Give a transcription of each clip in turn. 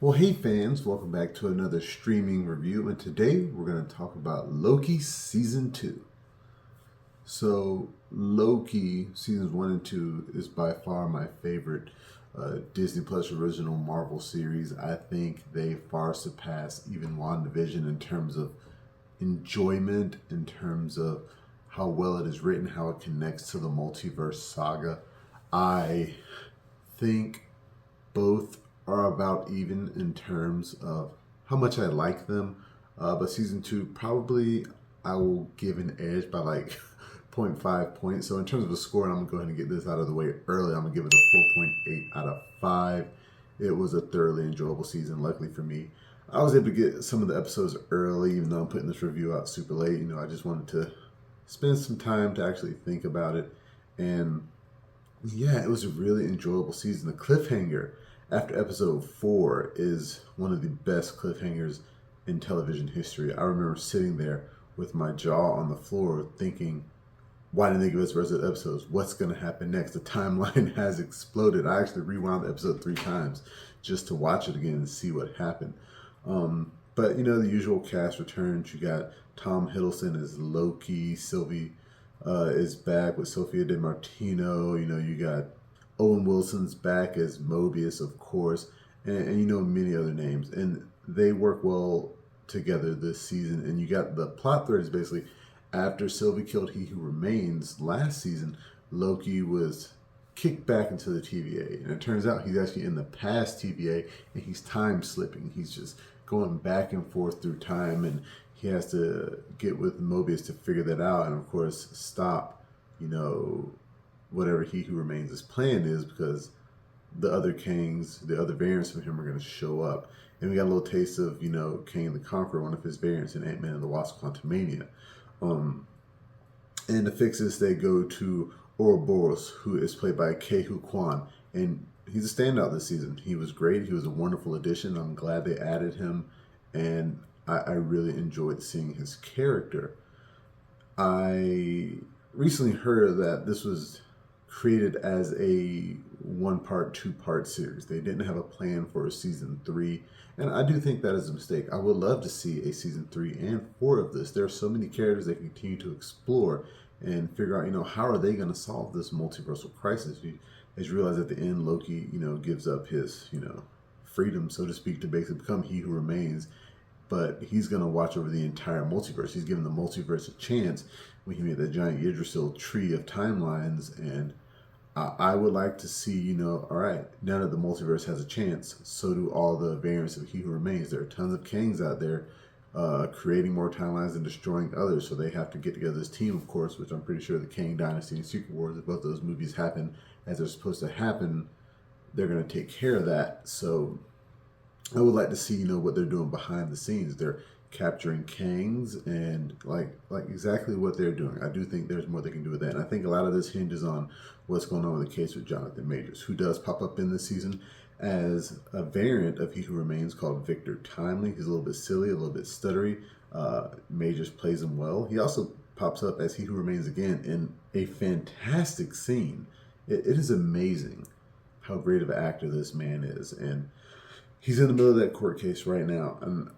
Well, hey fans, welcome back to another streaming review, and today we're going to talk about Loki Season 2. So, Loki Seasons 1 and 2 is by far my favorite Disney Plus original Marvel series. I think they far surpass even WandaVision in terms of enjoyment, in terms of how well it is written, how it connects to the multiverse saga. I think both are about even in terms of how much I like them. But season 2, probably I will give an edge by like zero point 0.5 points. So in terms of a score, and I'm going to go ahead and get this out of the way early, I'm going to give it a 4.8 out of 5. It was a thoroughly enjoyable season, luckily for me. I was able to get some of the episodes early, even though I'm putting this review out super late. I just wanted to spend some time to actually think about it. And yeah, it was a really enjoyable season. The cliffhanger after episode 4 is one of the best cliffhangers in television history. I remember sitting there with my jaw on the floor thinking, why didn't they give us the rest of the episodes? What's going to happen next? The timeline has exploded. I actually rewound the episode 3 times just to watch it again and see what happened. But the usual cast returns. You got Tom Hiddleston as Loki. Sylvie is back with Sophia Di Martino. You got Owen Wilson's back as Mobius, of course, and many other names. And they work well together this season. And you got the plot thread is basically after Sylvie killed He Who Remains last season, Loki was kicked back into the TVA. And it turns out he's actually in the past TVA and he's time slipping. He's just going back and forth through time, and he has to get with Mobius to figure that out and, of course, stop, whatever He Who Remains' plan is, because the other Kangs, the other variants of him are going to show up. And we got a little taste of, Kang the Conqueror, one of his variants in Ant-Man and the Wasp: Quantumania. And to fix this, they go to Ouroboros, who is played by Huy Quan. And he's a standout this season. He was great. He was a wonderful addition. I'm glad they added him. And I really enjoyed seeing his character. I recently heard that this was created as a 1-part, 2-part series. They didn't have a plan for a season 3. And I do think that is a mistake. I would love to see a season 3 and 4 of this. There are so many characters they continue to explore and figure out, how are they going to solve this multiversal crisis? As you realize at the end, Loki, gives up his, freedom, so to speak, to basically become He Who Remains. But he's going to watch over the entire multiverse. He's given the multiverse a chance when he made that giant Yggdrasil tree of timelines. And I would like to see, all right, now that the multiverse has a chance, so do all the variants of He Who Remains. There are tons of Kangs out there creating more timelines and destroying others. So they have to get together this team, of course, which I'm pretty sure the Kang Dynasty and Secret Wars, if both those movies happen as they're supposed to happen, they're going to take care of that. So I would like to see, what they're doing behind the scenes. They're capturing Kangs and like exactly what they're doing. I do think there's more they can do with that. And I think a lot of this hinges on what's going on with the case with Jonathan Majors, who does pop up in this season as a variant of He Who Remains called Victor Timely. He's a little bit silly, a little bit stuttery. Majors plays him well. He also pops up as He Who Remains again in a fantastic scene. It is amazing how great of an actor this man is. And he's in the middle of that court case right now. And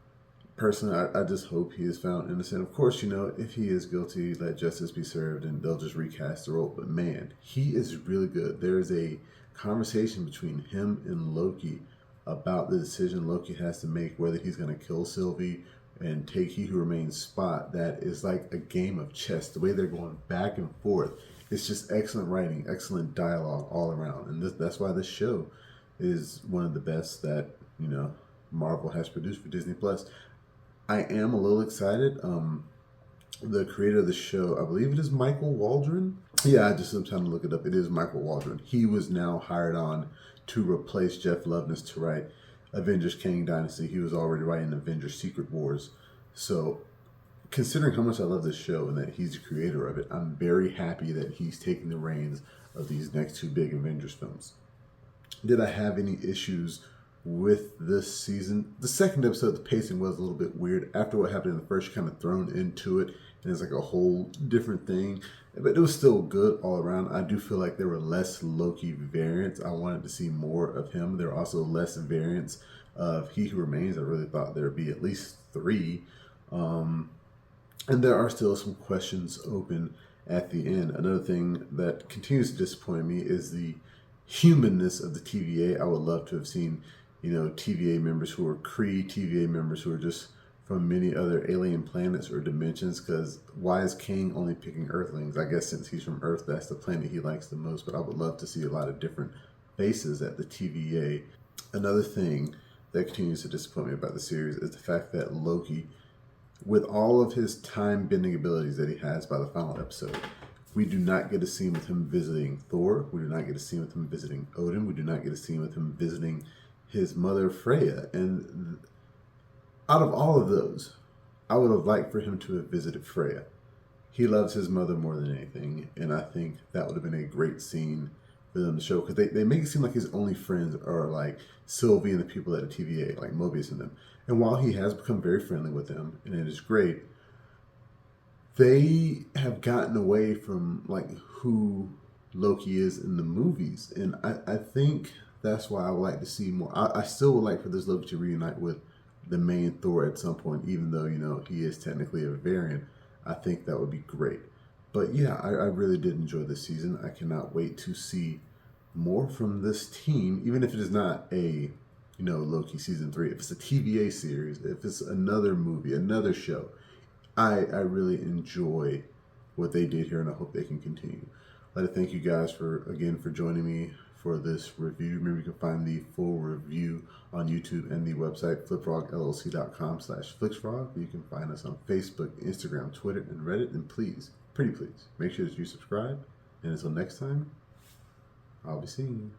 personally, I just hope he is found innocent. Of course, if he is guilty, let justice be served and they'll just recast the role. But man, he is really good. There is a conversation between him and Loki about the decision Loki has to make, whether he's going to kill Sylvie and take He Who Remains' spot. That is like a game of chess. The way they're going back and forth. It's just excellent writing, excellent dialogue all around. And that's why this show is one of the best that, Marvel has produced for Disney Plus. I am a little excited. The creator of the show, I believe it is Michael Waldron. Yeah, I just took time to look it up. It is Michael Waldron. He was now hired on to replace Jeff Loveness to write Avengers Kang Dynasty. He was already writing Avengers Secret Wars. So considering how much I love this show and that he's the creator of it, I'm very happy that he's taking the reins of these next 2 big Avengers films. Did I have any issues with this season? The second episode, the pacing was a little bit weird. After what happened in the first, you're kind of thrown into it, and it's like a whole different thing. but it was still good all around. I do feel like there were less Loki variants. I wanted to see more of him. There were also less variants of He Who Remains. I really thought there would be at least 3. And there are still some questions open at the end. Another thing that continues to disappoint me is the humanness of the TVA. I would love to have seen, TVA members who are Kree, TVA members who are just from many other alien planets or dimensions, because why is King only picking Earthlings? I guess since he's from Earth, that's the planet he likes the most, but I would love to see a lot of different faces at the TVA. Another thing that continues to disappoint me about the series is the fact that Loki, with all of his time-bending abilities that he has by the final episode, we do not get a scene with him visiting Thor. We do not get a scene with him visiting Odin. We do not get a scene with him visiting his mother, Freya. And out of all of those, I would have liked for him to have visited Freya. He loves his mother more than anything, and I think that would have been a great scene for them to show, because they make it seem like his only friends are like Sylvie and the people at the TVA, like Mobius and them. And while he has become very friendly with them, and it is great, they have gotten away from like who Loki is in the movies. And I think that's why I would like to see more. I still would like for this Loki to reunite with the main Thor at some point, even though, he is technically a variant. I think that would be great. But yeah, I really did enjoy this season. I cannot wait to see more from this team, even if it is not a Loki season 3, if it's a TVA series, if it's another movie, another show. I really enjoy what they did here, and I hope they can continue. I'd like to thank you guys for joining me for this review. Remember, you can find the full review on YouTube and the website flipfrogllc.com/flixfrog. You can find us on Facebook, Instagram, Twitter, and Reddit. And please, pretty please, make sure that you subscribe. And until next time, I'll be seeing you.